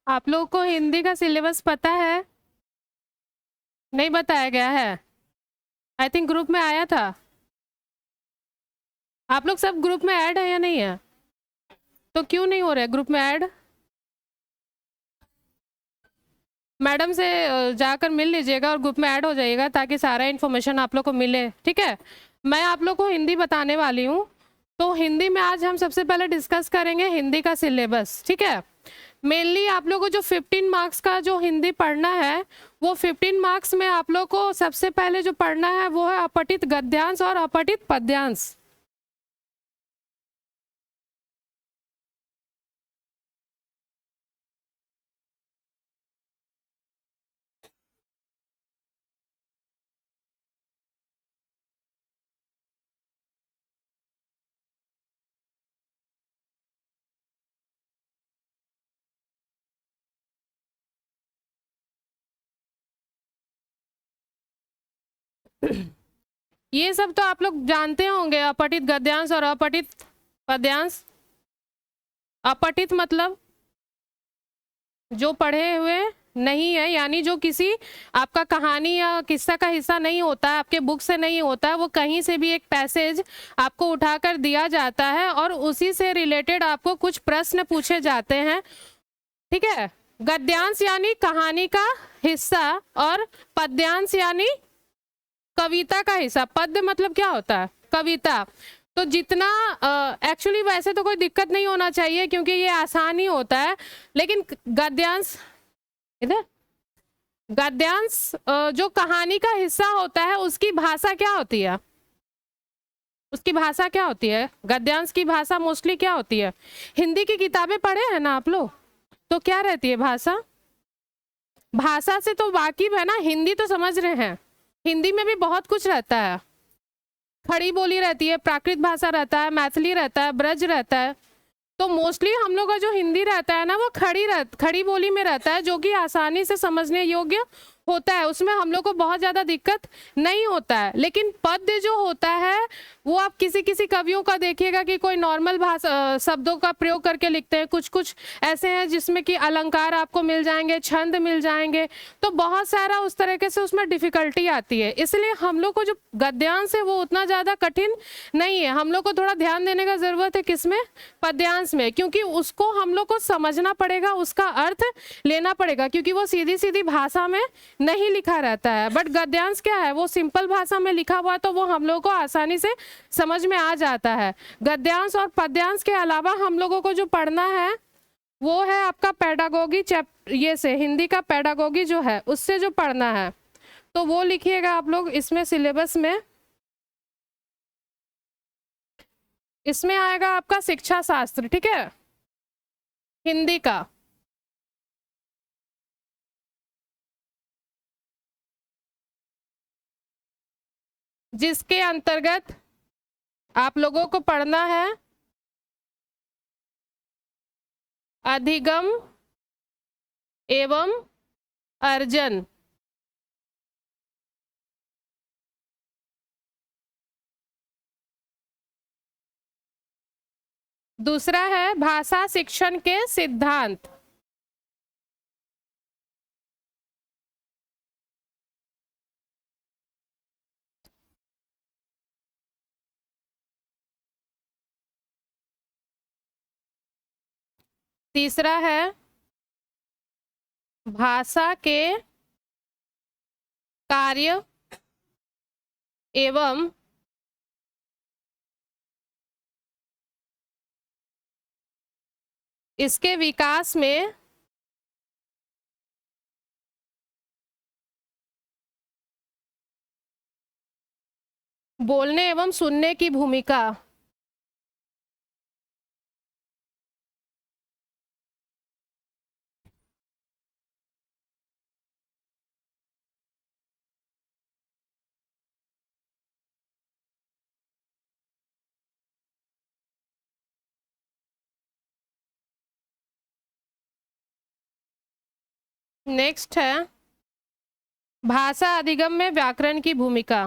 आप लोग को हिंदी का सिलेबस पता है? नहीं बताया गया है? आई थिंक ग्रुप में आया था। आप लोग सब ग्रुप में ऐड है या नहीं है? तो क्यों नहीं हो रहा है ग्रुप में ऐड? मैडम से जाकर मिल लीजिएगा और ग्रुप में ऐड हो जाइएगा ताकि सारा इन्फॉर्मेशन आप लोग को मिले, ठीक है? मैं आप लोग को हिंदी बताने वाली हूँ। तो हिंदी में आज हम सबसे पहले डिस्कस करेंगे हिंदी का सिलेबस, ठीक है? मेनली आप लोगों को जो 15 मार्क्स का जो हिंदी पढ़ना है, वो 15 मार्क्स में आप लोग को सबसे पहले जो पढ़ना है वो है अपठित गद्यांश और अपठित पद्यांश। ये सब तो आप लोग जानते होंगे, अपठित गद्यांश और अपठित पद्यांश। अपठित मतलब जो पढ़े हुए नहीं है, यानी जो किसी आपका कहानी या किस्सा का हिस्सा नहीं होता है, आपके बुक से नहीं होता है, वो कहीं से भी एक पैसेज आपको उठाकर दिया जाता है और उसी से रिलेटेड आपको कुछ प्रश्न पूछे जाते हैं, ठीक है? गद्यांश यानी कहानी का हिस्सा और पद्यांश यानी कविता का हिस्सा। पद्य मतलब क्या होता है? कविता। तो जितना एक्चुअली वैसे तो कोई दिक्कत नहीं होना चाहिए क्योंकि ये आसान ही होता है, लेकिन गद्यांश इधर गद्यांश जो कहानी का हिस्सा होता है उसकी भाषा क्या होती है? उसकी भाषा क्या होती है? गद्यांश की भाषा मोस्टली क्या होती है? हिंदी की किताबें पढ़े हैं ना आप लोग? तो क्या रहती है भाषा? भाषा से तो वाकिफ है ना, हिंदी तो समझ रहे हैं। हिंदी में भी बहुत कुछ रहता है। खड़ी बोली रहती है, प्राकृत भाषा रहता है, मैथिली रहता है, ब्रज रहता है। तो मोस्टली हम लोग का जो हिंदी रहता है ना, वो खड़ी बोली में रहता है, जो कि आसानी से समझने योग्य होता है। उसमें हम लोग को बहुत ज़्यादा दिक्कत नहीं होता है। लेकिन पद्य जो होता है वो आप किसी किसी कवियों का देखिएगा कि कोई नॉर्मल भाषा शब्दों का प्रयोग करके लिखते हैं, कुछ कुछ ऐसे हैं जिसमें कि अलंकार आपको मिल जाएंगे, छंद मिल जाएंगे, तो बहुत सारा उस तरीके से उसमें डिफिकल्टी आती है। इसलिए हम लोग को जो गद्यांश है वो उतना ज़्यादा कठिन नहीं है। हम लोग को थोड़ा ध्यान देने का ज़रूरत है किसमें? पद्यांश में, क्योंकि उसको हम लोग को समझना पड़ेगा, उसका अर्थ लेना पड़ेगा, क्योंकि वो सीधी सीधी भाषा में नहीं लिखा रहता है। बट गद्यांश क्या है? वो सिंपल भाषा में लिखा हुआ, तो वो हम लोग को आसानी से समझ में आ जाता है। गद्यांश और पद्यांश के अलावा हम लोगों को जो पढ़ना है वो है आपका पेडागोगी चैप्टर, ये से हिंदी का पेडागोगी जो है उससे जो पढ़ना है, तो वो लिखिएगा आप लोग इसमें सिलेबस में। इसमें आएगा आपका शिक्षा शास्त्र, ठीक है, हिंदी का। जिसके अंतर्गत आप लोगों को पढ़ना है अधिगम एवं अर्जन। दूसरा है भाषा शिक्षण के सिद्धांत। तीसरा है भाषा के कार्य एवं इसके विकास में बोलने एवं सुनने की भूमिका। नेक्स्ट है भाषा अधिगम में व्याकरण की भूमिका।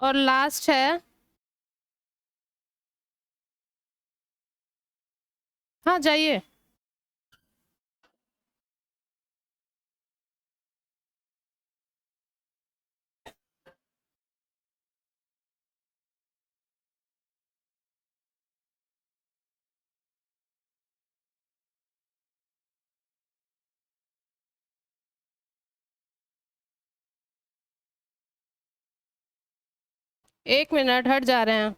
और लास्ट है, हाँ जाइए। एक मिनट, हट जा रहे हैं।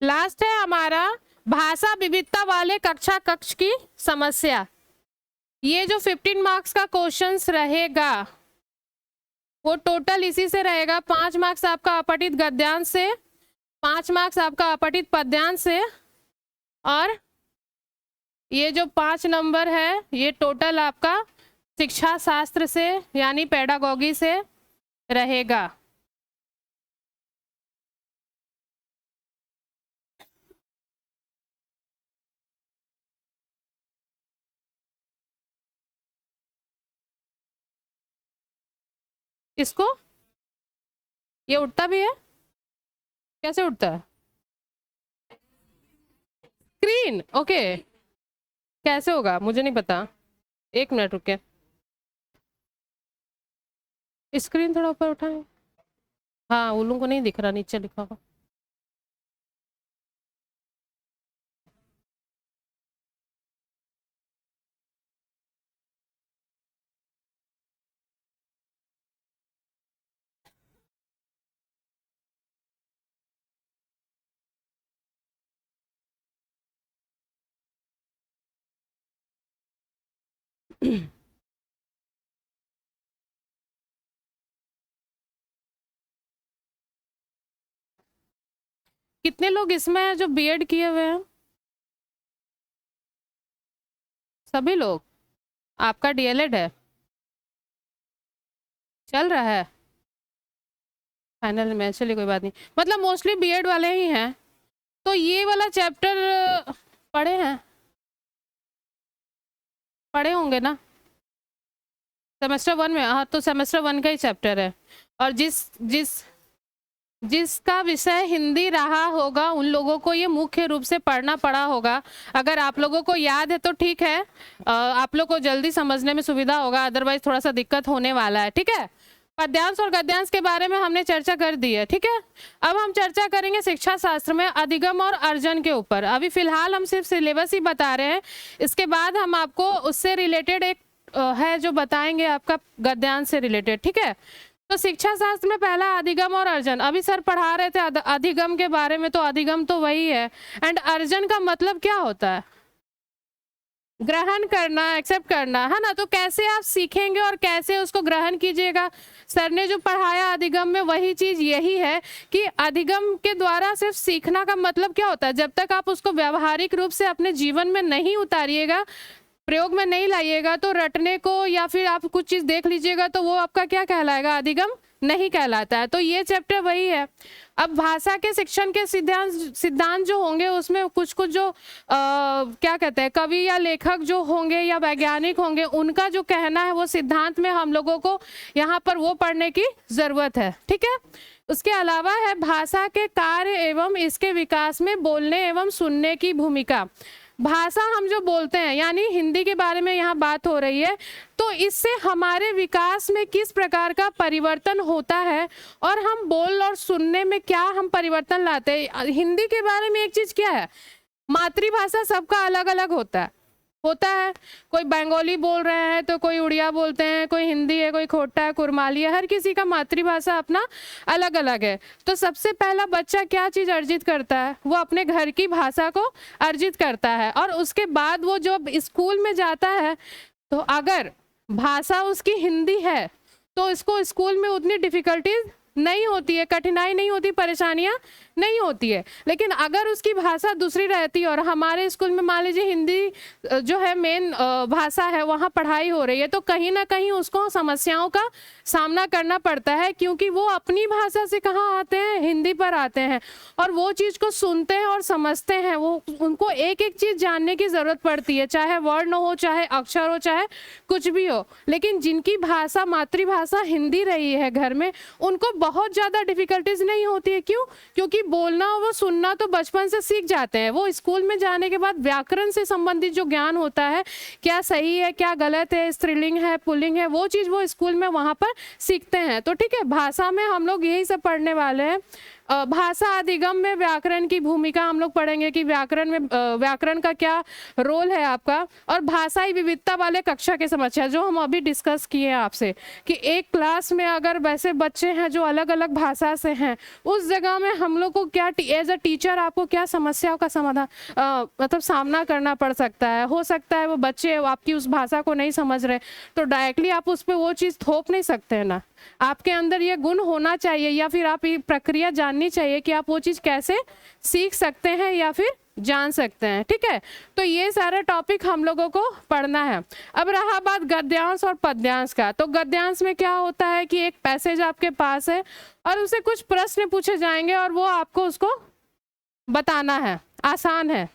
लास्ट है हमारा भाषा विविधता वाले कक्षा कक्ष की समस्या। ये जो 15 मार्क्स का क्वेश्चंस रहेगा वो टोटल इसी से रहेगा। 5 मार्क्स आपका अपठित गद्यांश से, 5 मार्क्स आपका अपठित पद्यांश से, और ये जो 5 नंबर है ये टोटल आपका शिक्षा शास्त्र से यानी पेडागोगी से रहेगा। इसको ये उठता भी है, कैसे उठता है? Screen, okay. कैसे होगा मुझे नहीं पता, एक मिनट रुके। स्क्रीन थोड़ा ऊपर उठाएं। हाँ उन लोगों को नहीं दिख रहा, नीचे लिखा हुआ। कितने लोग इसमें हैं जो बीएड किए हुए हैं? सभी लोग? आपका डीएलएड है, चल रहा है फाइनल में? चलिए कोई बात नहीं, मतलब मोस्टली बीएड वाले ही हैं। तो ये वाला चैप्टर पढ़े हैं, पढ़े होंगे ना सेमेस्टर 1 में? हाँ तो सेमेस्टर 1 का ही चैप्टर है। और जिसका विषय हिंदी रहा होगा उन लोगों को ये मुख्य रूप से पढ़ना पड़ा होगा। अगर आप लोगों को याद है तो ठीक है, आप लोग को जल्दी समझने में सुविधा होगा, अदरवाइज थोड़ा सा दिक्कत होने वाला है। ठीक है, पद्यांश और गद्यांश के बारे में हमने चर्चा कर दी है। ठीक है, अब हम चर्चा करेंगे शिक्षा शास्त्र में अधिगम और अर्जन के ऊपर। अभी फिलहाल हम सिर्फ सिलेबस ही बता रहे हैं, इसके बाद हम आपको उससे रिलेटेड एक है जो बताएंगे आपका गद्यांश से रिलेटेड। ठीक है, तो शिक्षा शास्त्र में पहला अधिगम और अर्जन। अभी सर पढ़ा रहे थे अधिगम के बारे में, तो अधिगम तो वही है। एंड अर्जन का मतलब क्या होता है? ग्रहण करना, एक्सेप्ट करना, है ना। तो कैसे आप सीखेंगे और कैसे उसको ग्रहण कीजिएगा? सर ने जो पढ़ाया अधिगम में वही चीज यही है कि अधिगम के द्वारा सिर्फ सीखना का मतलब क्या होता है, जब तक आप उसको व्यावहारिक रूप से अपने जीवन में नहीं उतारिएगा, प्रयोग में नहीं लाइएगा, तो रटने को या फिर आप कुछ चीज देख लीजिएगा तो वो आपका क्या कहलाएगा? अधिगम नहीं कहलाता है। तो ये चैप्टर वही है। अब भाषा के शिक्षण के सिद्धांत जो होंगे उसमें कुछ कुछ जो क्या कहते हैं कवि या लेखक जो होंगे या वैज्ञानिक होंगे उनका जो कहना है वो सिद्धांत में हम लोगों को यहाँ पर वो पढ़ने की जरूरत है। ठीक है, उसके अलावा है भाषा के कार्य एवं इसके विकास में बोलने एवं सुनने की भूमिका। भाषा हम जो बोलते हैं यानी हिंदी के बारे में यहाँ बात हो रही है, तो इससे हमारे विकास में किस प्रकार का परिवर्तन होता है और हम बोल और सुनने में क्या हम परिवर्तन लाते हैं। हिंदी के बारे में एक चीज क्या है, मातृभाषा सबका अलग अलग होता है। कोई बंगाली बोल रहे हैं तो कोई उड़िया बोलते हैं, कोई हिंदी है, कोई खोटा है, कुरमाली है, हर किसी का मातृभाषा अपना अलग अलग है। तो सबसे पहला बच्चा क्या चीज अर्जित करता है? वो अपने घर की भाषा को अर्जित करता है, और उसके बाद वो जब स्कूल में जाता है तो अगर भाषा उसकी हिंदी है तो इसको स्कूल में उतनी डिफिकल्टीज नहीं होती है, कठिनाई नहीं होती, परेशानियां नहीं होती है। लेकिन अगर उसकी भाषा दूसरी रहती है और हमारे स्कूल में मान लीजिए हिंदी जो है मेन भाषा है, वहाँ पढ़ाई हो रही है, तो कहीं ना कहीं उसको समस्याओं का सामना करना पड़ता है, क्योंकि वो अपनी भाषा से कहाँ आते हैं, हिंदी पर आते हैं, और वो चीज़ को सुनते हैं और समझते हैं। वो उनको एक एक चीज़ जानने की ज़रूरत पड़ती है, चाहे वर्ण हो, चाहे अक्षर हो, चाहे कुछ भी हो। लेकिन जिनकी भाषा मातृभाषा हिंदी रही है घर में, उनको बहुत ज़्यादा डिफिकल्टीज नहीं होती है। क्यों? क्योंकि बोलना और वो सुनना तो बचपन से सीख जाते हैं। वो स्कूल में जाने के बाद व्याकरण से संबंधित जो ज्ञान होता है, क्या सही है क्या गलत है, स्त्रीलिंग है पुल्लिंग है, वो चीज़ वो स्कूल में वहाँ पर सीखते हैं। तो ठीक है, भाषा में हम लोग यही सब पढ़ने वाले हैं। भाषा अधिगम में व्याकरण की भूमिका हम लोग पढ़ेंगे कि व्याकरण में व्याकरण का क्या रोल है आपका, और भाषाई विविधता वाले कक्षा की समस्या जो हम अभी डिस्कस किए हैं आपसे, कि एक क्लास में अगर वैसे बच्चे हैं जो अलग अलग भाषा से हैं, उस जगह में हम लोग को क्या एज अ टीचर आपको क्या समस्याओं का समाधान मतलब सामना करना पड़ सकता है। हो सकता है वो बच्चे आपकी उस भाषा को नहीं समझ रहे, तो डायरेक्टली आप उस पर वो चीज़ थोप नहीं सकते हैं ना। आपके अंदर ये गुण होना चाहिए, या फिर आप ये प्रक्रिया जाननी चाहिए कि आप वो चीज़ कैसे सीख सकते हैं या फिर जान सकते हैं। ठीक है, तो ये सारा टॉपिक हम लोगों को पढ़ना है। अब रहा बात गद्यांश और पद्यांश का, तो गद्यांश में क्या होता है कि एक पैसेज आपके पास है और उसे कुछ प्रश्न पूछे जाएंगे और वो आपको उसको बताना है। आसान है,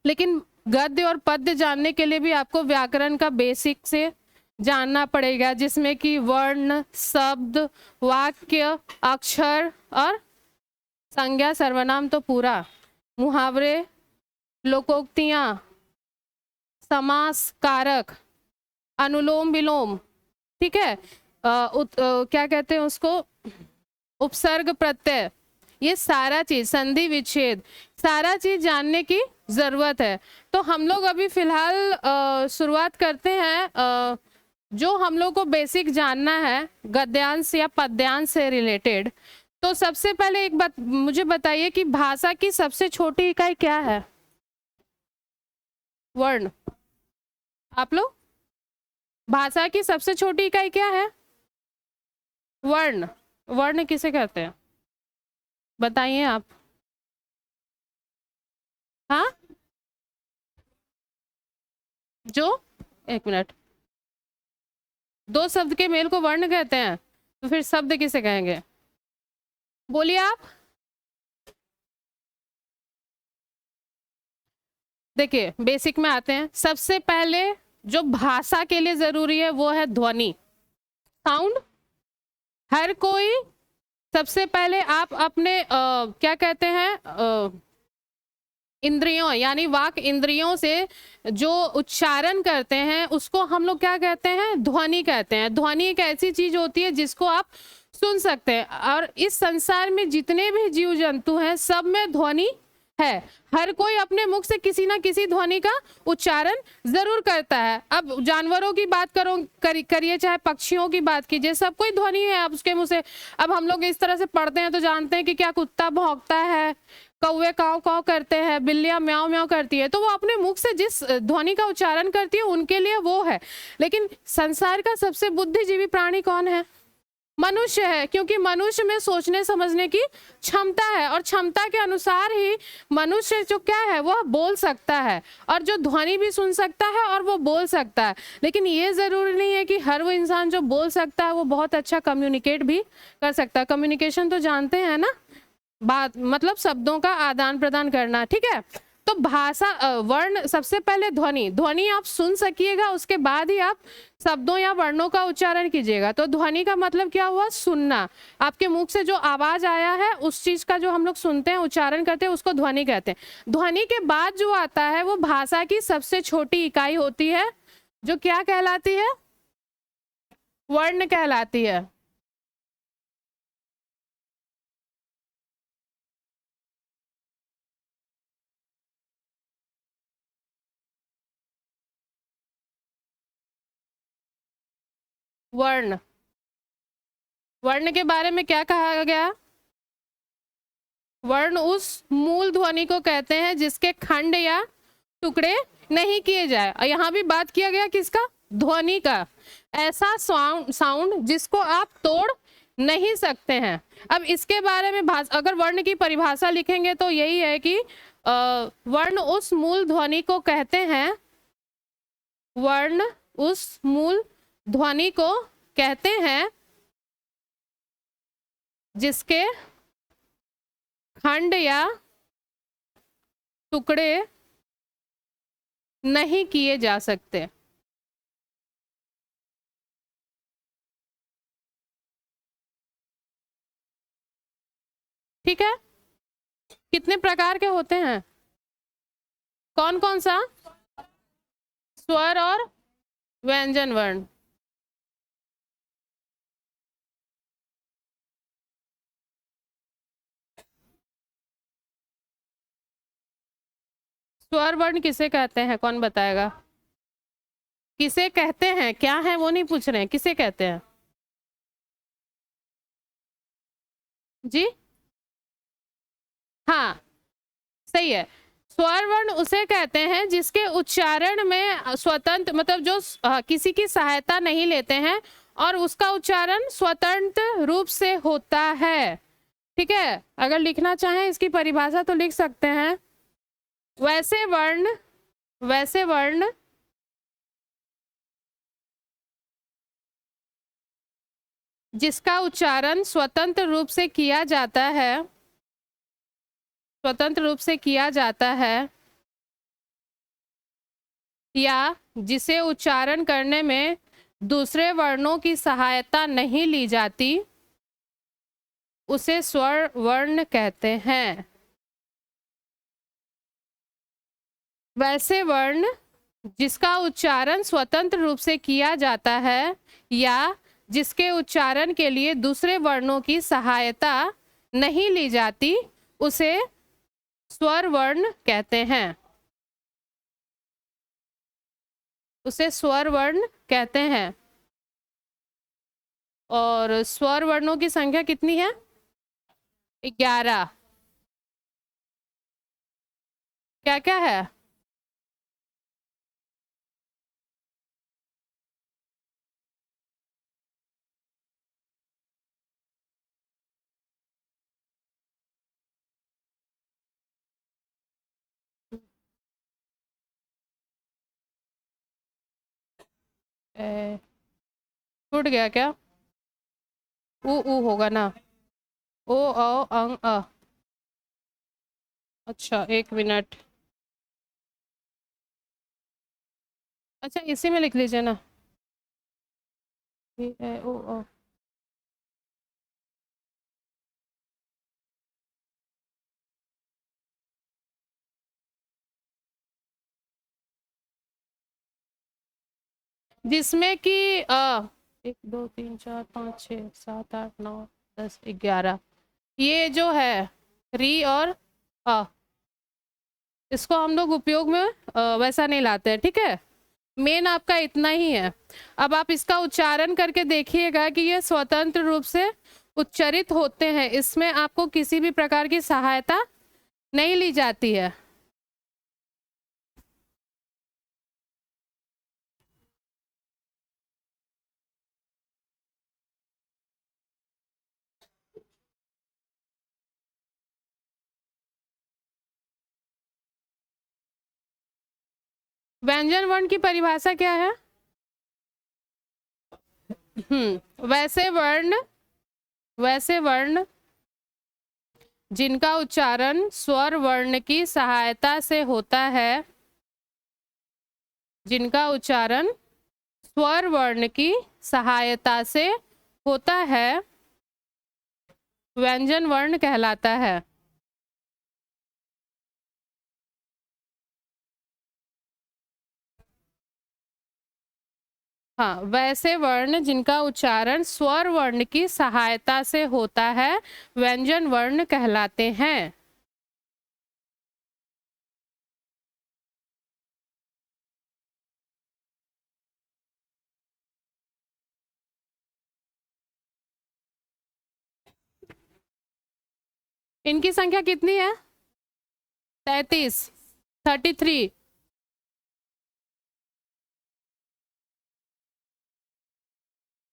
लेकिन गद्य और पद्य जानने के लिए भी आपको व्याकरण का बेसिक से जानना पड़ेगा, जिसमें कि वर्ण, शब्द, वाक्य, अक्षर और संज्ञा सर्वनाम तो पूरा, मुहावरे, लोकोक्तियां, समास, कारक, अनुलोम विलोम, ठीक है, क्या कहते हैं उसको, उपसर्ग प्रत्यय, ये सारा चीज, संधि विच्छेद, सारा चीज जानने की जरूरत है। तो हम लोग अभी फिलहाल शुरुआत करते हैं। जो हम लोग को बेसिक जानना है गद्यांश या पद्यांश से रिलेटेड, तो सबसे पहले एक बात मुझे बताइए कि भाषा की सबसे छोटी इकाई क्या है? वर्ण। आप लोग, भाषा की सबसे छोटी इकाई क्या है? वर्ण। वर्ण किसे कहते हैं बताइए आप। हाँ, जो, एक मिनट, दो शब्द के मेल को वर्ण कहते हैं, तो फिर शब्द किसे कहेंगे? बोलिए आप। देखिए, बेसिक में आते हैं। सबसे पहले जो भाषा के लिए जरूरी है वो है ध्वनि, साउंड। हर कोई सबसे पहले आप अपने क्या कहते हैं इंद्रियों यानी वाक इंद्रियों से जो उच्चारण करते हैं उसको हम लोग क्या कहते हैं? ध्वनि कहते हैं। ध्वनि एक ऐसी चीज होती है जिसको आप सुन सकते हैं, और इस संसार में जितने भी जीव जंतु हैं सब में ध्वनि है। हर कोई अपने मुख से किसी ना किसी ध्वनि का उच्चारण जरूर करता है। अब जानवरों की बात करिए चाहे पक्षियों की बात कीजिए, सब कोई ध्वनि है आप उसके मुंह से। अब हम लोग इस तरह से पढ़ते हैं तो जानते हैं कि क्या कुत्ता भौंकता है, कौवे काव काव करते हैं, बिल्लियां म्याऊ म्याऊ करती है, तो वो अपने मुख से जिस ध्वनि का उच्चारण करती है उनके लिए वो है। लेकिन संसार का सबसे बुद्धिजीवी प्राणी कौन है? मनुष्य है, क्योंकि मनुष्य में सोचने समझने की क्षमता है, और क्षमता के अनुसार ही मनुष्य जो क्या है वह बोल सकता है, और जो ध्वनि भी सुन सकता है और वो बोल सकता है। लेकिन ये जरूरी नहीं है कि हर वो इंसान जो बोल सकता है वो बहुत अच्छा कम्युनिकेट भी कर सकता है। कम्युनिकेशन तो जानते हैं ना, बात मतलब शब्दों का आदान प्रदान करना, ठीक है। तो भाषा वर्ण, सबसे पहले ध्वनि, ध्वनि आप सुन सकिएगा, उसके बाद ही आप शब्दों या वर्णों का उच्चारण कीजिएगा। तो ध्वनि का मतलब क्या हुआ? सुनना। आपके मुख से जो आवाज आया है उस चीज का जो हम लोग सुनते हैं, उच्चारण करते हैं, उसको ध्वनि कहते हैं। ध्वनि के बाद जो आता है वो भाषा की सबसे छोटी इकाई होती है, जो क्या कहलाती है? वर्ण कहलाती है। वर्ण, वर्ण के बारे में क्या कहा गया? वर्ण उस मूल ध्वनि को कहते हैं जिसके खंड या टुकड़े नहीं किए जाए। और यहाँ भी बात किया गया किसका? ध्वनि का। ऐसा साउंड जिसको आप तोड़ नहीं सकते हैं। अब इसके बारे में अगर वर्ण की परिभाषा लिखेंगे तो यही है कि वर्ण उस मूल ध्वनि को कहते हैं, वर्ण उस मूल ध्वनि को कहते हैं जिसके खंड या टुकड़े नहीं किए जा सकते। ठीक है, कितने प्रकार के होते हैं? कौन कौन सा? स्वर और व्यंजन वर्ण। स्वर वर्ण किसे कहते हैं, कौन बताएगा? किसे कहते हैं, क्या है वो नहीं पूछ रहे हैं, किसे कहते हैं जी? हाँ सही है। स्वर वर्ण उसे कहते हैं जिसके उच्चारण में स्वतंत्र, मतलब जो किसी की सहायता नहीं लेते हैं और उसका उच्चारण स्वतंत्र रूप से होता है। ठीक है, अगर लिखना चाहें इसकी परिभाषा तो लिख सकते हैं, वैसे वर्ण जिसका उच्चारण स्वतंत्र रूप से किया जाता है, स्वतंत्र रूप से किया जाता है, या जिसे उच्चारण करने में दूसरे वर्णों की सहायता नहीं ली जाती, उसे स्वर वर्ण कहते हैं। वैसे वर्ण जिसका उच्चारण स्वतंत्र रूप से किया जाता है या जिसके उच्चारण के लिए दूसरे वर्णों की सहायता नहीं ली जाती, उसे स्वर वर्ण कहते हैं, उसे स्वर वर्ण कहते हैं। और स्वर वर्णों की संख्या कितनी है? 11। क्या क्या है? छूट गया क्या? ऊ होगा ना? ओ अंग अ। अच्छा 1 मिनट, अच्छा इसी में लिख लीजिए ना, ए ए ओ ओ। जिसमें कि 1 2 3 4 5 6 7 8 9 10 11, ये जो है री और अ, इसको हम लोग उपयोग में वैसा नहीं लाते हैं। ठीक है, मेन आपका इतना ही है। अब आप इसका उच्चारण करके देखिएगा कि ये स्वतंत्र रूप से उच्चरित होते हैं, इसमें आपको किसी भी प्रकार की सहायता नहीं ली जाती है। व्यंजन वर्ण की परिभाषा क्या है? वैसे वर्ण जिनका उच्चारण स्वर वर्ण की सहायता से होता है, जिनका उच्चारण स्वर वर्ण की सहायता से होता है, व्यंजन वर्ण कहलाता है। हाँ, वैसे वर्ण जिनका उच्चारण स्वर वर्ण की सहायता से होता है, व्यंजन वर्ण कहलाते हैं। इनकी संख्या कितनी है? 33, 33।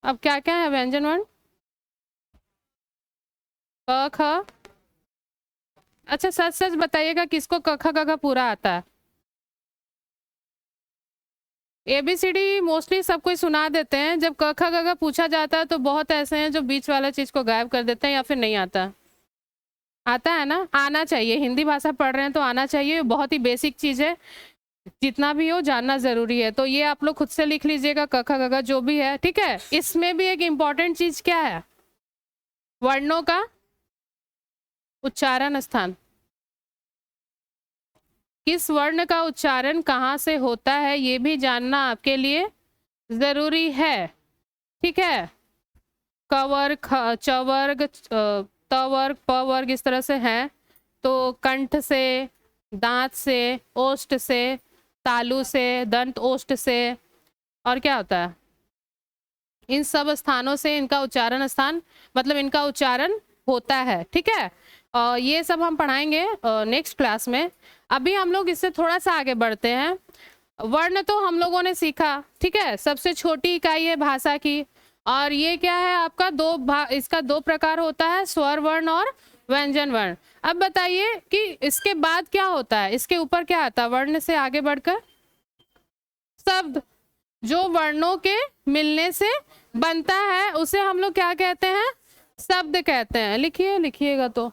अब क्या क्या है व्यंजन वर्ण? क ख। अच्छा सच सच बताइएगा किसको क ख ग घ पूरा आता है? ABCD मोस्टली सब कोई सुना देते हैं, जब क ख ग घ पूछा जाता है तो बहुत ऐसे हैं जो बीच वाला चीज को गायब कर देते हैं या फिर नहीं आता। आता है ना? आना चाहिए, हिंदी भाषा पढ़ रहे हैं तो आना चाहिए, बहुत ही बेसिक चीज है, जितना भी हो जानना जरूरी है। तो ये आप लोग खुद से लिख लीजिएगा क ख ग घ जो भी है, ठीक है। इसमें भी एक इम्पॉर्टेंट चीज क्या है, वर्णों का उच्चारण स्थान। किस वर्ण का उच्चारण कहाँ से होता है ये भी जानना आपके लिए जरूरी है, ठीक है। क वर्ग, च वर्ग, त वर्ग, प वर्ग इस तरह से है। तो कंठ से, दांत से, ओष्ठ से, तालु से, दंत ओष्ठ से, और क्या होता है, इन सब स्थानों से इनका उच्चारण स्थान मतलब इनका उच्चारण होता है, ठीक है। ये सब हम पढ़ाएंगे नेक्स्ट क्लास में। अभी हम लोग इससे थोड़ा सा आगे बढ़ते हैं। वर्ण तो हम लोगों ने सीखा, ठीक है, सबसे छोटी इकाई है भाषा की। और ये क्या है आपका इसका दो प्रकार होता है, स्वर वर्ण और व्यंजन वर्ण। अब बताइए कि इसके बाद क्या होता है, इसके ऊपर क्या आता है वर्ण से आगे बढ़कर? शब्द। जो वर्णों के मिलने से बनता है उसे हम लोग क्या कहते हैं, शब्द कहते हैं। लिखिए, लिखिएगा तो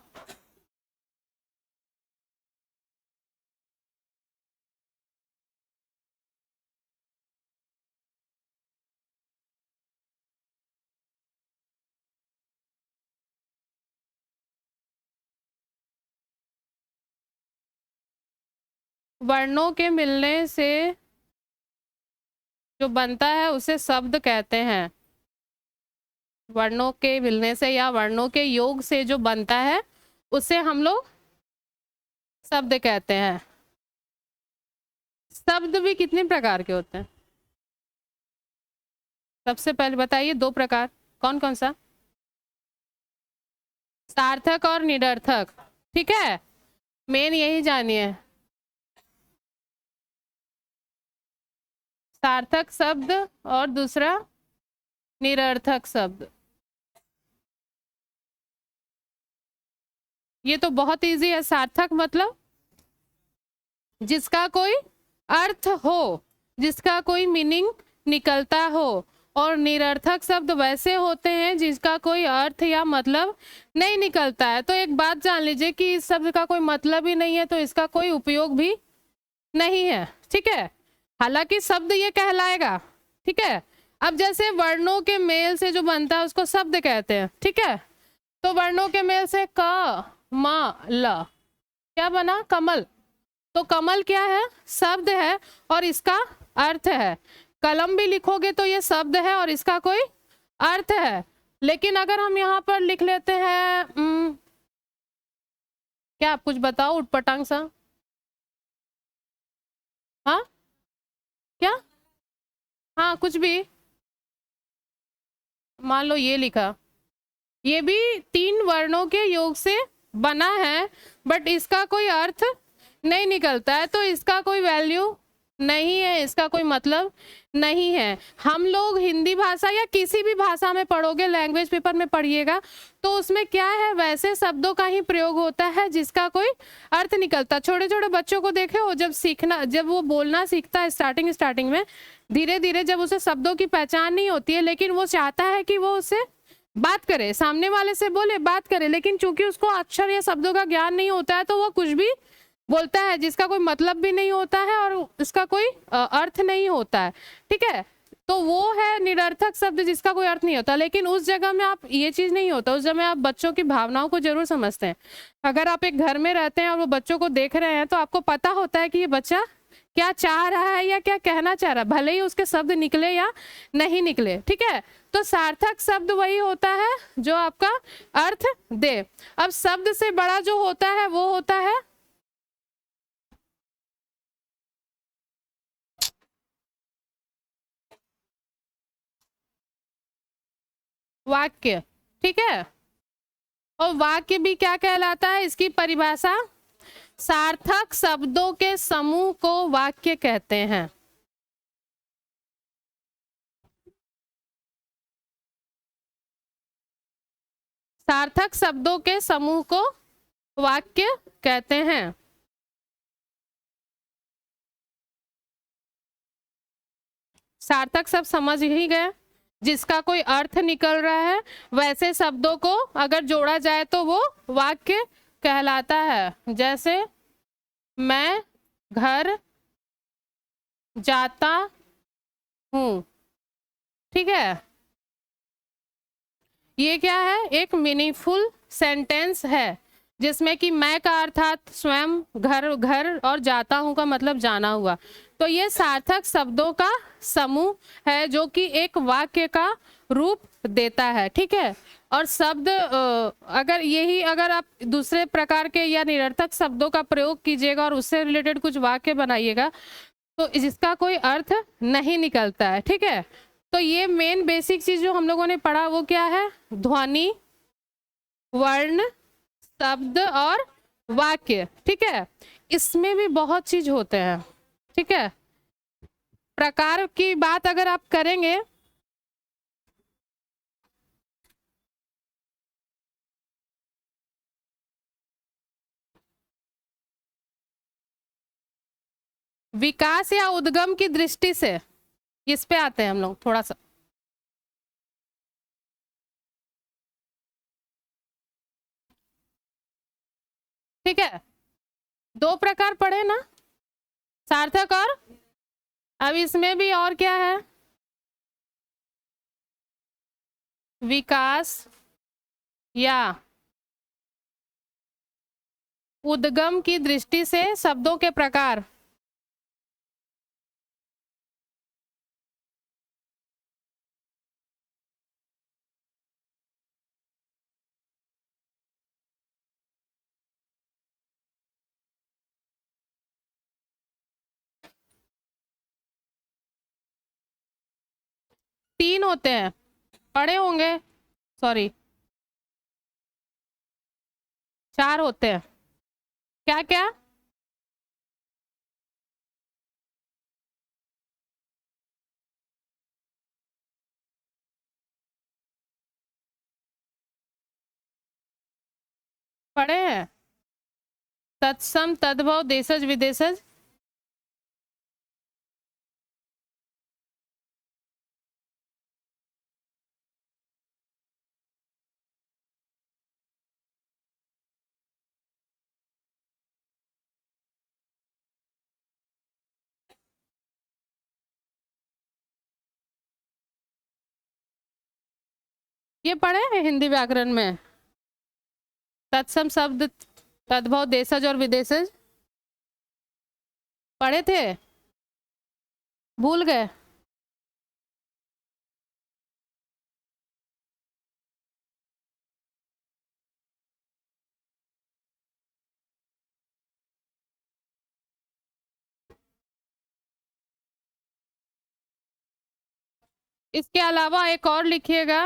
वर्णों के मिलने से जो बनता है उसे शब्द कहते हैं। वर्णों के मिलने से या वर्णों के योग से जो बनता है उसे हम लोग शब्द कहते हैं। शब्द भी कितने प्रकार के होते हैं? सबसे पहले बताइए दो प्रकार, कौन कौन सा? सार्थक और निरर्थक, ठीक है, मेन यही जानिए। सार्थक शब्द और दूसरा निरर्थक शब्द। ये तो बहुत इजी है। सार्थक मतलब जिसका कोई अर्थ हो, जिसका कोई मीनिंग निकलता हो। और निरर्थक शब्द वैसे होते हैं जिसका कोई अर्थ या मतलब नहीं निकलता है। तो एक बात जान लीजिए कि इस शब्द का कोई मतलब ही नहीं है तो इसका कोई उपयोग भी नहीं है, ठीक है। हालांकि शब्द ये कहलाएगा, ठीक है। अब जैसे वर्णों के मेल से जो बनता है उसको शब्द कहते हैं, ठीक है। तो वर्णों के मेल से क म ल क्या बना, कमल। तो कमल क्या है, शब्द है और इसका अर्थ है। कलम भी लिखोगे तो ये शब्द है और इसका कोई अर्थ है। लेकिन अगर हम यहाँ पर लिख लेते हैं क्या, आप कुछ बताओ उटपटांग सा। हाँ क्या, हाँ कुछ भी, मान लो ये लिखा, ये भी तीन वर्णों के योग से बना है बट इसका कोई अर्थ नहीं निकलता है तो इसका कोई वैल्यू नहीं है, इसका कोई मतलब नहीं है। हम लोग हिंदी भाषा या किसी भी भाषा में पढ़ोगे, लैंग्वेज पेपर में पढ़िएगा तो उसमें क्या है, वैसे शब्दों का ही प्रयोग होता है जिसका कोई अर्थ निकलता। छोटे छोटे बच्चों को देखे हो, जब वो बोलना सीखता है स्टार्टिंग में, धीरे धीरे जब उसे शब्दों की पहचान नहीं होती है लेकिन वो चाहता है कि वो उससे बात करे, सामने वाले से बोले, बात करे, लेकिन चूंकि उसको अक्षर या शब्दों का ज्ञान नहीं होता है तो वो कुछ भी बोलता है जिसका कोई मतलब भी नहीं होता है और इसका कोई अर्थ नहीं होता है, ठीक है। तो वो है निरर्थक शब्द जिसका कोई अर्थ नहीं होता। लेकिन उस जगह में आप ये चीज नहीं होता, उस जगह में आप बच्चों की भावनाओं को जरूर समझते हैं। अगर आप एक घर में रहते हैं और वो बच्चों को देख रहे हैं तो आपको पता होता है कि ये बच्चा क्या चाह रहा है या क्या कहना चाह रहा है, भले ही उसके शब्द निकले या नहीं निकले, ठीक है। तो सार्थक शब्द वही होता है जो आपका अर्थ दे। अब शब्द से बड़ा जो होता है वो होता है वाक्य, ठीक है। और वाक्य भी क्या कहलाता है, इसकी परिभाषा, सार्थक शब्दों के समूह को वाक्य कहते हैं। सार्थक शब्दों के समूह को वाक्य कहते हैं। सार्थक शब्द समझ ही गए, जिसका कोई अर्थ निकल रहा है, वैसे शब्दों को अगर जोड़ा जाए तो वो वाक्य कहलाता है। जैसे मैं घर जाता हूँ, ठीक है, ये क्या है, एक मीनिंगफुल सेंटेंस है जिसमें कि मैं का अर्थात स्वयं, घर घर और जाता हूँ का मतलब जाना हुआ। तो ये सार्थक शब्दों का समूह है जो कि एक वाक्य का रूप देता है, ठीक है। और शब्द अगर आप दूसरे प्रकार के या निरर्थक शब्दों का प्रयोग कीजिएगा और उससे रिलेटेड कुछ वाक्य बनाइएगा तो जिसका कोई अर्थ नहीं निकलता है, ठीक है। तो ये मेन बेसिक चीज जो हम लोगों ने पढ़ा वो क्या है, ध्वनि, वर्ण, शब्द और वाक्य, ठीक है। इसमें भी बहुत चीज होते हैं, ठीक है। प्रकार की बात अगर आप करेंगे विकास या उद्गम की दृष्टि से, इस पे आते हैं हम लोग थोड़ा सा। ठीक है, दो प्रकार पढ़े ना, सार्थक और, अब इसमें भी और क्या है, विकास या उद्गम की दृष्टि से शब्दों के प्रकार। तीन होते हैं, पढ़े होंगे, सॉरी 4 होते हैं। क्या क्या, पढ़े हैं, तत्सम, तद्भव, देशज, विदेशज। ये पढ़े हैं हिंदी व्याकरण में, तत्सम शब्द, तद्भव, देशज और विदेशज, पढ़े थे, भूल गए। इसके अलावा एक और लिखिएगा,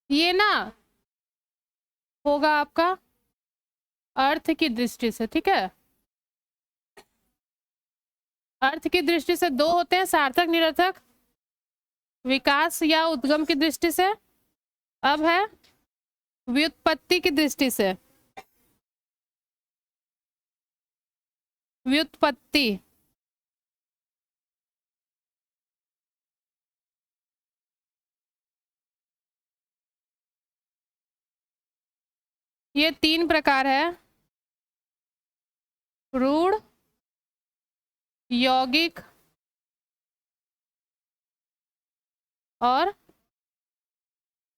ये ना होगा आपका अर्थ की दृष्टि से, ठीक है। अर्थ की दृष्टि से दो होते हैं, सार्थक, निरर्थक। विकास या उद्गम की दृष्टि से, अब है व्युत्पत्ति की दृष्टि से, व्युत्पत्ति। ये 3 प्रकार है, रूढ़, यौगिक और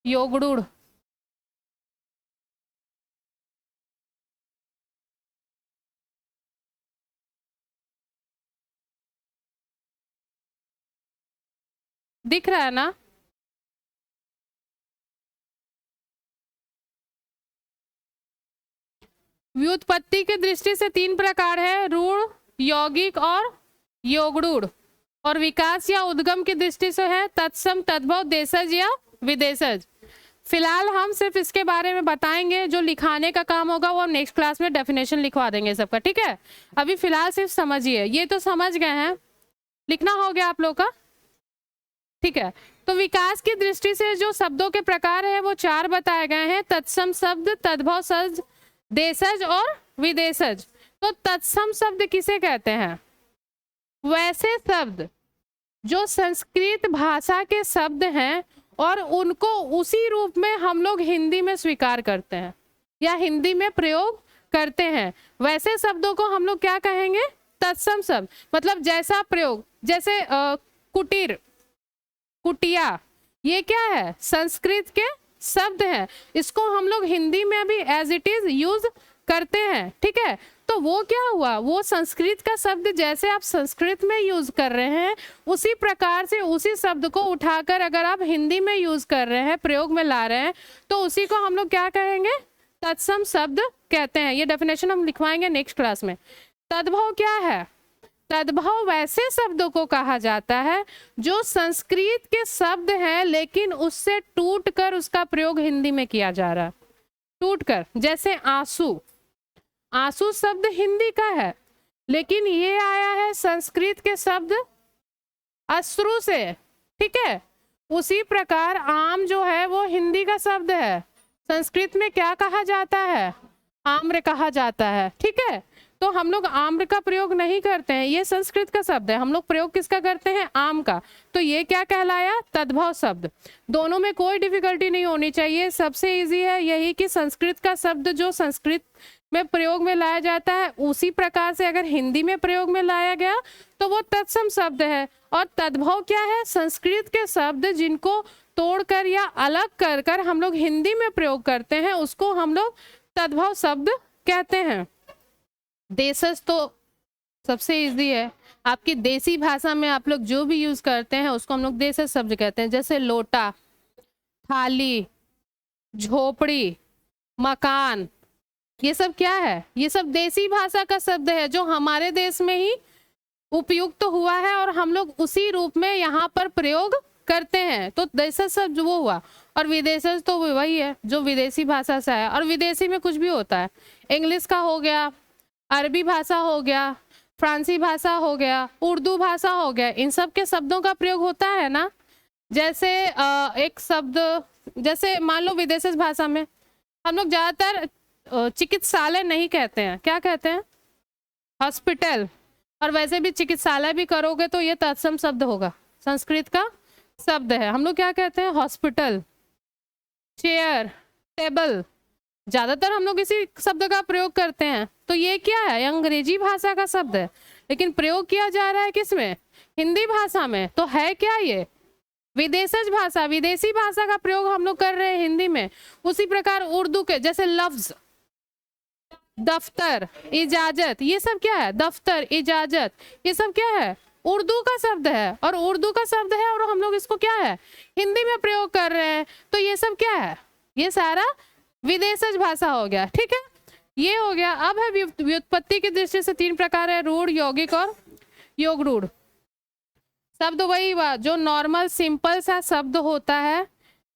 योगरूढ़। दिख रहा है ना, व्युत्पत्ति की दृष्टि से 3 प्रकार है, रूढ़, यौगिक और योगरूढ़। और विकास या उद्गम की दृष्टि से है तत्सम, तद्भव, देशज या विदेशज। फिलहाल हम सिर्फ इसके बारे में बताएंगे, जो लिखाने का काम होगा वो नेक्स्ट क्लास में डेफिनेशन लिखवा देंगे सबका, ठीक है। अभी फिलहाल सिर्फ समझिए, ये तो समझ गए हैं, लिखना हो गया आप लोग का, ठीक है। तो विकास की दृष्टि से जो शब्दों के प्रकार है वो 4 बताए गए हैं, तत्सम शब्द, तद्भव शब्द, देशज और विदेशज। तो तत्सम शब्द किसे कहते हैं? वैसे शब्द जो संस्कृत भाषा के शब्द हैं और उनको उसी रूप में हम लोग हिंदी में स्वीकार करते हैं या हिंदी में प्रयोग करते हैं, वैसे शब्दों को हम लोग क्या कहेंगे? तत्सम शब्द। मतलब जैसा प्रयोग, जैसे कुटीर, कुटिया, ये क्या है? संस्कृत के शब्द हैं, इसको हम लोग हिंदी में भी एज इट इज यूज करते हैं, ठीक है। तो वो क्या हुआ, वो संस्कृत का शब्द जैसे आप संस्कृत में यूज कर रहे हैं उसी प्रकार से उसी शब्द को उठाकर अगर आप हिंदी में यूज कर रहे हैं, प्रयोग में ला रहे हैं, तो उसी को हम लोग क्या कहेंगे? तत्सम शब्द कहते हैं। ये डेफिनेशन हम लिखवाएंगे नेक्स्ट क्लास में। तद्भव क्या है? तद्भव वैसे शब्दों को कहा जाता है जो संस्कृत के शब्द हैं लेकिन उससे टूटकर उसका प्रयोग हिंदी में किया जा रहा है, टूटकर। जैसे आंसू, आंसू शब्द हिंदी का है लेकिन ये आया है संस्कृत के शब्द अश्रु से, ठीक है। उसी प्रकार आम जो है वो हिंदी का शब्द है, संस्कृत में क्या कहा जाता है? आम्र कहा जाता है, ठीक है। तो हम लोग आम्र का प्रयोग नहीं करते हैं, ये संस्कृत का शब्द है, हम लोग प्रयोग किसका करते हैं? आम का। तो ये क्या कहलाया? तद्भव शब्द। दोनों में कोई डिफिकल्टी नहीं होनी चाहिए, सबसे इजी है यही कि संस्कृत का शब्द जो संस्कृत में प्रयोग में लाया जाता है उसी प्रकार से अगर हिंदी में प्रयोग में लाया गया तो वो तत्सम शब्द है। और तद्भव क्या है? संस्कृत के शब्द जिनको तोड़कर या अलग कर कर हम लोग हिंदी में प्रयोग करते हैं उसको हम लोग तद्भव शब्द कहते हैं। देशज तो सबसे इजी है, आपकी देसी भाषा में आप लोग जो भी यूज करते हैं उसको हम लोग देशज शब्द कहते हैं। जैसे लोटा, थाली, झोपड़ी, मकान, ये सब क्या है? ये सब देसी भाषा का शब्द है जो हमारे देश में ही उपयुक्त तो हुआ है और हम लोग उसी रूप में यहाँ पर प्रयोग करते हैं। तो देशज शब्द वो हुआ। और विदेशज तो वही है जो विदेशी भाषा से आया। और विदेशी में कुछ भी होता है, इंग्लिश का हो गया, अरबी भाषा हो गया, फ्रांसी भाषा हो गया, उर्दू भाषा हो गया, इन सब के शब्दों का प्रयोग होता है ना। जैसे एक शब्द, जैसे मान लो विदेशी भाषा में हम लोग ज़्यादातर चिकित्सालय नहीं कहते हैं, क्या कहते हैं? हॉस्पिटल। और वैसे भी चिकित्सालय भी करोगे तो ये तत्सम शब्द होगा, संस्कृत का शब्द है। हम लोग क्या कहते हैं? हॉस्पिटल। चेयर, टेबल, ज़्यादातर हम लोग इसी शब्द का प्रयोग करते हैं। तो ये क्या है? अंग्रेजी भाषा का शब्द है लेकिन प्रयोग किया जा रहा है किसमें? हिंदी भाषा में। तो है क्या ये? विदेशज भाषा, विदेशी भाषा का प्रयोग हम लोग कर रहे हैं हिंदी में। उसी प्रकार उर्दू के जैसे लफ्ज, दफ्तर, इजाजत, ये सब क्या है? दफ्तर, इजाजत, ये सब क्या है? उर्दू का शब्द है। और उर्दू का शब्द है और हम लोग इसको क्या है? हिंदी में प्रयोग कर रहे हैं। तो ये सब क्या है? ये सारा विदेशज भाषा हो गया, ठीक है। ये हो गया। अब है व्युत्पत्ति की दृष्टि से 3 प्रकार है, रूढ़, यौगिक और योग रूढ़। शब्द वही जो नॉर्मल सिंपल सा शब्द होता है,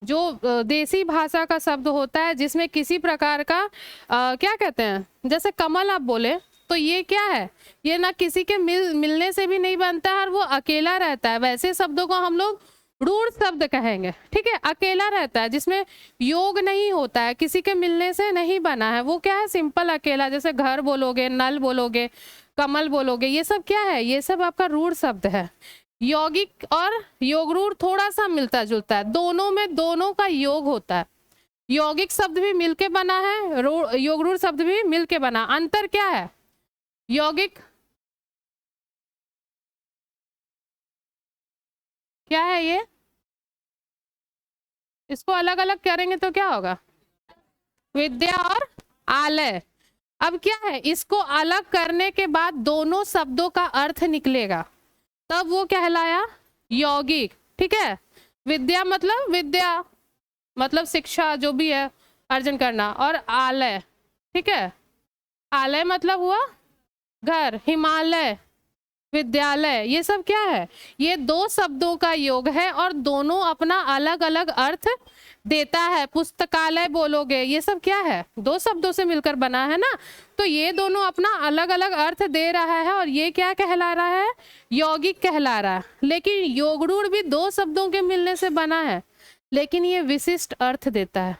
जो देसी भाषा का शब्द होता है जिसमें किसी प्रकार का क्या कहते हैं, जैसे कमल आप बोले तो ये क्या है? ये ना किसी के मिलने से भी नहीं बनता है और वो अकेला रहता है। वैसे शब्दों को हम लोग रूढ़ शब्द कहेंगे, ठीक है। अकेला रहता है जिसमें योग नहीं होता है, किसी के मिलने से नहीं बना है, वो क्या है? सिंपल अकेला। जैसे घर बोलोगे, नल बोलोगे, कमल बोलोगे, ये सब क्या है? ये सब आपका रूढ़ शब्द है। यौगिक और योग रूढ़ थोड़ा सा मिलता जुलता है, दोनों में दोनों का योग होता है। यौगिक शब्द भी मिलके बना है, योग रूढ़ शब्द भी मिलके बना। अंतर क्या है? यौगिक क्या है? ये इसको अलग अलग करेंगे तो क्या होगा? विद्या और आलय। अब क्या है? इसको अलग करने के बाद दोनों शब्दों का अर्थ निकलेगा, तब वो कहलाया यौगिक, ठीक है। विद्या मतलब शिक्षा जो भी है अर्जन करना, और आलय, ठीक है। आलय मतलब हुआ घर, हिमालय, विद्यालय, ये सब क्या है? ये दो शब्दों का योग है और दोनों अपना अलग अलग अर्थ देता है। पुस्तकालय बोलोगे, ये सब क्या है? दो शब्दों से मिलकर बना है ना, तो ये दोनों अपना अलग अलग अर्थ दे रहा है और ये क्या कहला रहा है? यौगिक कहला रहा है। लेकिन योगरूढ़ भी दो शब्दों के मिलने से बना है, लेकिन ये विशिष्ट अर्थ देता है,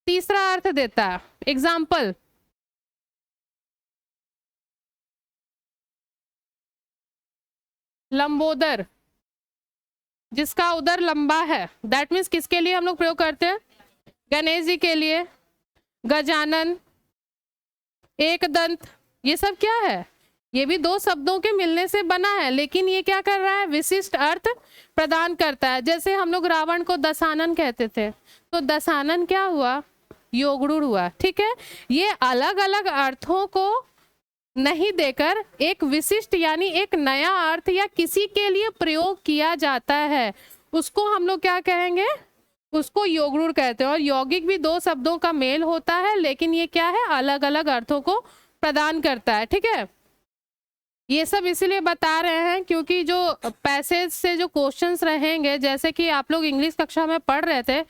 तीसरा अर्थ देता है। एग्जाम्पल, लंबोदर, जिसका उदर लंबा है, दैट मीन्स किसके लिए हम लोग प्रयोग करते हैं? गणेश जी के लिए। गजानन, एकदंत, ये सब क्या है? ये भी दो शब्दों के मिलने से बना है, लेकिन ये क्या कर रहा है? विशिष्ट अर्थ प्रदान करता है। जैसे हम लोग रावण को दशानन कहते थे, तो दशानन क्या हुआ? योगरूढ़ हुआ। ठीक है, ये अलग अलग अर्थों को नहीं देकर एक विशिष्ट यानी एक नया अर्थ या किसी के लिए प्रयोग किया जाता है, उसको हम लोग क्या कहेंगे? उसको योगरूढ़ कहते हैं। और यौगिक भी दो शब्दों का मेल होता है, लेकिन ये क्या है? अलग अलग अर्थों को प्रदान करता है। ठीक है, ये सब इसीलिए बता रहे हैं क्योंकि जो पैसेज से जो क्वेश्चंस रहेंगे, जैसे कि आप लोग इंग्लिश कक्षा में पढ़ रहे थे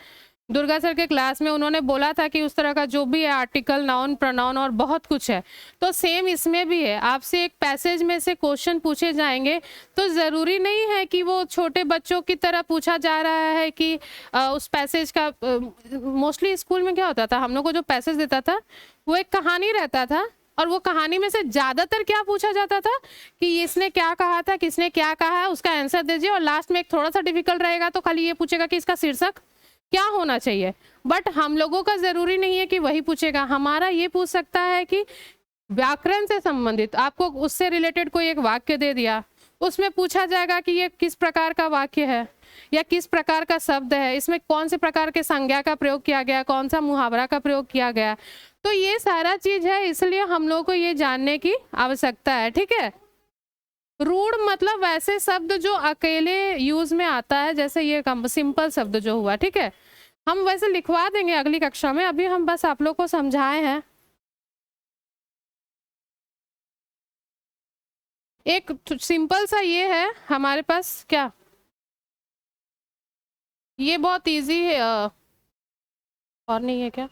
दुर्गा सर के क्लास में, उन्होंने बोला था कि उस तरह का जो भी है आर्टिकल, नाउन, प्रोनाउन और बहुत कुछ है, तो सेम इसमें भी है। आपसे एक पैसेज में से क्वेश्चन पूछे जाएंगे, तो ज़रूरी नहीं है कि वो छोटे बच्चों की तरह पूछा जा रहा है कि उस पैसेज का मोस्टली स्कूल में क्या होता था, हम लोग को जो पैसेज देता था वो एक कहानी रहता था, और वो कहानी में से ज़्यादातर क्या पूछा जाता था कि इसने क्या कहा था, किसने क्या कहा है, उसका आंसर दीजिए, और लास्ट में एक थोड़ा सा डिफिकल्ट रहेगा तो खाली ये पूछेगा कि इसका शीर्षक क्या होना चाहिए। बट हम लोगों का जरूरी नहीं है कि वही पूछेगा, हमारा ये पूछ सकता है कि व्याकरण से संबंधित आपको उससे रिलेटेड कोई एक वाक्य दे दिया, उसमें पूछा जाएगा कि ये किस प्रकार का वाक्य है या किस प्रकार का शब्द है, इसमें कौन से प्रकार के संज्ञा का प्रयोग किया गया, कौन सा मुहावरा का प्रयोग किया गया। तो ये सारा चीज है, इसलिए हम लोग को ये जानने की आवश्यकता है। ठीक है, रूढ़ मतलब वैसे शब्द जो अकेले यूज में आता है, जैसे ये सिंपल शब्द जो हुआ। ठीक है, हम वैसे लिखवा देंगे अगली कक्षा में, अभी हम बस आप लोग को समझाए हैं। एक सिंपल सा ये है हमारे पास, क्या ये बहुत इजी है, और नहीं है क्या?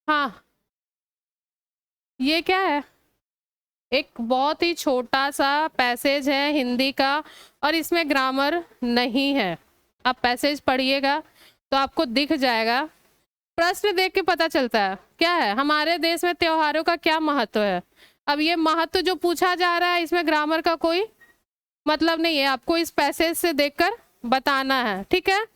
हाँ, ये क्या है? एक बहुत ही छोटा सा पैसेज है हिंदी का, और इसमें ग्रामर नहीं है। आप पैसेज पढ़िएगा तो आपको दिख जाएगा, प्रश्न देख के पता चलता है क्या है हमारे देश में त्योहारों का क्या महत्व है। अब ये महत्व जो पूछा जा रहा है, इसमें ग्रामर का कोई मतलब नहीं है, आपको इस पैसेज से देखकर बताना है। ठीक है,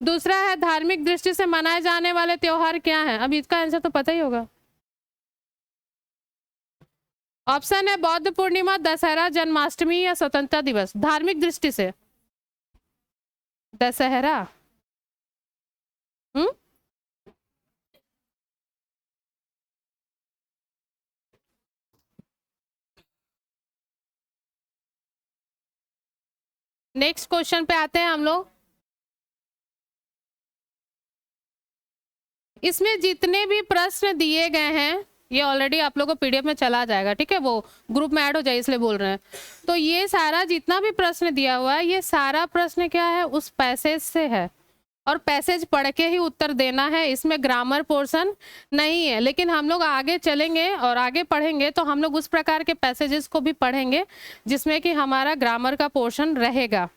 दूसरा है धार्मिक दृष्टि से मनाए जाने वाले त्योहार क्या है। अब इसका आंसर तो पता ही होगा। ऑप्शन है बौद्ध पूर्णिमा, दशहरा, जन्माष्टमी या स्वतंत्रता दिवस। धार्मिक दृष्टि से दशहरा। नेक्स्ट क्वेश्चन पे आते हैं हम लोग। इसमें जितने भी प्रश्न दिए गए हैं, ये ऑलरेडी आप लोगों को पीडीएफ में चला जाएगा। ठीक है, वो ग्रुप में ऐड हो जाए इसलिए बोल रहे हैं। तो ये सारा जितना भी प्रश्न दिया हुआ है, ये सारा प्रश्न क्या है? उस पैसेज से है, और पैसेज पढ़ के ही उत्तर देना है, इसमें ग्रामर पोर्शन नहीं है। लेकिन हम लोग आगे चलेंगे और आगे पढ़ेंगे तो हम लोग उस प्रकार के पैसेजेस को भी पढ़ेंगे जिसमें कि हमारा ग्रामर का पोर्शन रहेगा।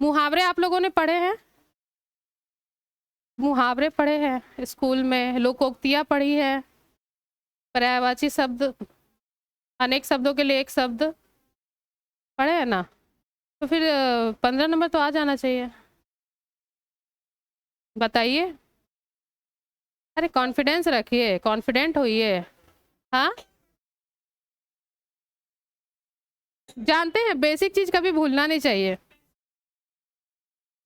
मुहावरे आप लोगों ने पढ़े हैं? मुहावरे पढ़े हैं स्कूल में, लोकोक्तियाँ पढ़ी है, पर्यायवाची शब्द, अनेक शब्दों के लिए एक शब्द पढ़े है ना, तो फिर 15 नंबर तो आ जाना चाहिए। बताइए, अरे कॉन्फिडेंस रखिए, कॉन्फिडेंट होइए। हाँ, जानते हैं बेसिक चीज कभी भूलना नहीं चाहिए,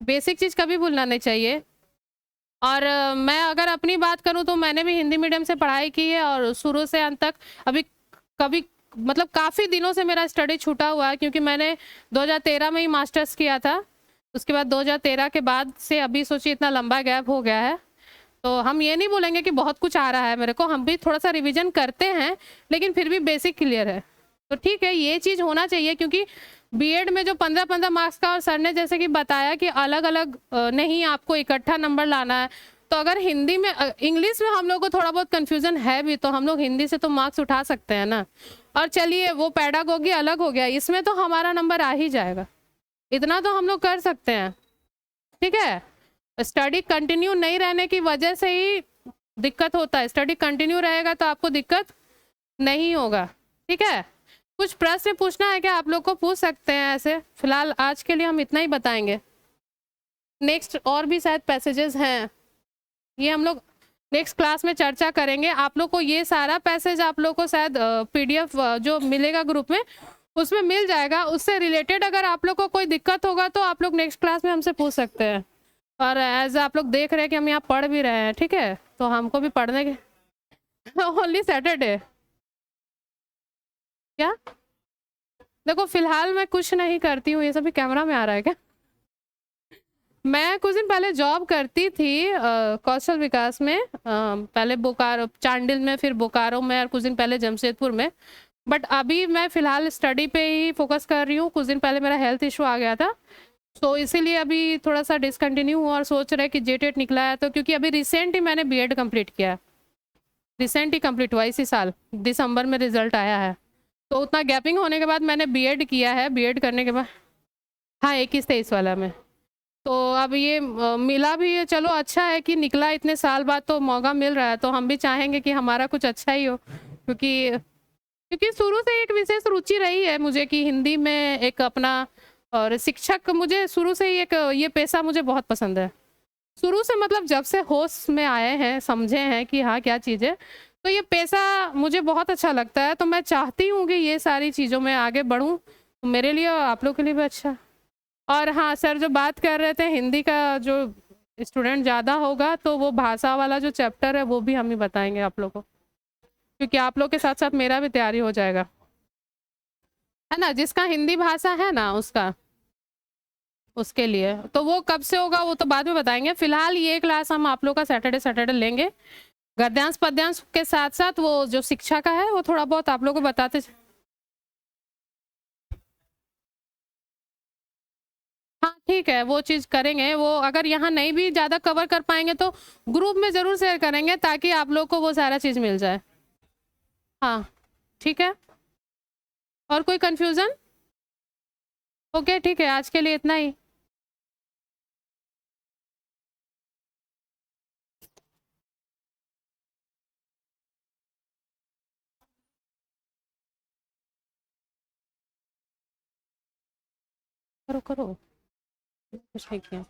बेसिक चीज कभी भूलना नहीं चाहिए। और मैं अगर अपनी बात करूं तो मैंने भी हिंदी मीडियम से पढ़ाई की है, और शुरू से अंत तक अभी कभी मतलब काफ़ी दिनों से मेरा स्टडी छूटा हुआ है, क्योंकि मैंने 2013 में ही मास्टर्स किया था। उसके बाद 2013 के बाद से अभी सोचिए इतना लंबा गैप हो गया है। तो हम ये नहीं बोलेंगे कि बहुत कुछ आ रहा है मेरे को, हम भी थोड़ा सा रिवीजन करते हैं, लेकिन फिर भी बेसिक क्लियर है। तो ठीक है, ये चीज़ होना चाहिए, क्योंकि बीएड में जो 15-15 मार्क्स का, और सर ने जैसे कि बताया कि अलग अलग नहीं, आपको इकट्ठा नंबर लाना है। तो अगर हिंदी में इंग्लिश में हम लोग को थोड़ा बहुत कन्फ्यूज़न है भी, तो हम लोग हिंदी से तो मार्क्स उठा सकते हैं ना। और चलिए वो पैडागोगी अलग हो गया, इसमें तो हमारा नंबर आ ही जाएगा, इतना तो हम लोग कर सकते हैं। ठीक है, स्टडी कंटिन्यू नहीं रहने की वजह से ही दिक्कत होता है, स्टडी कंटिन्यू रहेगा तो आपको दिक्कत नहीं होगा। ठीक है, कुछ प्रश्न पूछना है क्या आप लोग को, पूछ सकते हैं ऐसे। फिलहाल आज के लिए हम इतना ही बताएंगे, नेक्स्ट और भी शायद पैसेजेस हैं, ये हम लोग नेक्स्ट क्लास में चर्चा करेंगे। आप लोग को ये सारा पैसेज आप लोग को शायद पीडीएफ जो मिलेगा ग्रुप में, उसमें मिल जाएगा। उससे रिलेटेड अगर आप लोग को कोई दिक्कत होगा तो आप लोग नेक्स्ट क्लास में हमसे पूछ सकते हैं। और एज आप लोग देख रहे हैं कि हम यहाँ पढ़ भी रहे हैं, ठीक है, तो हमको भी पढ़ने के ओनली सैटरडे क्या? देखो फिलहाल मैं कुछ नहीं करती हूँ, ये सभी कैमरा में आ रहा है क्या? मैं कुछ दिन पहले जॉब करती थी कौशल विकास में, पहले बोकारो चांडिल में, फिर बोकारो में, और कुछ दिन पहले जमशेदपुर में। बट अभी मैं फ़िलहाल स्टडी पे ही फोकस कर रही हूँ। कुछ दिन पहले मेरा हेल्थ इशू आ गया था, तो इसीलिए अभी थोड़ा सा डिसकंटिन्यू हुआ, और सोच रहे कि जेटेट निकला है तो, क्योंकि अभी रिसेंट ही मैंने बीएड कंप्लीट किया है, रिसेंट ही कंप्लीट हुआ, इसी साल दिसंबर में रिजल्ट आया है। तो उतना गैपिंग होने के बाद मैंने बीएड किया है, बीएड करने के बाद, हाँ 21-23 वाला में। तो अब ये मिला भी है, चलो अच्छा है कि निकला, इतने साल बाद तो मौका मिल रहा है, तो हम भी चाहेंगे कि हमारा कुछ अच्छा ही हो, क्योंकि क्योंकि शुरू से एक विशेष रुचि रही है मुझे कि हिंदी में एक अपना, और शिक्षक मुझे शुरू से ही एक ये पेशा मुझे बहुत पसंद है, शुरू से, मतलब जब से होश में आए हैं समझे हैं कि हाँ क्या चीज़ है, तो ये पेशा मुझे बहुत अच्छा लगता है। तो मैं चाहती हूँ कि ये सारी चीज़ों में आगे बढ़ूँ, तो मेरे लिए और आप लोग के लिए भी अच्छा। और हाँ सर, जो बात कर रहे थे हिंदी का, जो स्टूडेंट ज़्यादा होगा तो वो भाषा वाला जो चैप्टर है वो भी हम ही बताएंगे आप लोग को, क्योंकि आप लोग के साथ साथ मेरा भी तैयारी हो जाएगा, है ना, जिसका हिंदी भाषा है ना उसका, उसके लिए। तो वो कब से होगा वो तो बाद में बताएंगे, फिलहाल ये क्लास हम आप लोग का सैटरडे सैटरडे लेंगे। गद्यांश पद्यांश के साथ साथ वो जो शिक्षा का है वो थोड़ा बहुत आप लोग को बताते। हाँ ठीक है, वो चीज़ करेंगे, वो अगर यहाँ नहीं भी ज़्यादा कवर कर पाएंगे तो ग्रुप में ज़रूर शेयर करेंगे, ताकि आप लोग को वो सारा चीज़ मिल जाए। हाँ ठीक है, और कोई कंफ्यूजन? ओके ठीक है, आज के लिए इतना ही। करो करो, कुछ नहीं किया।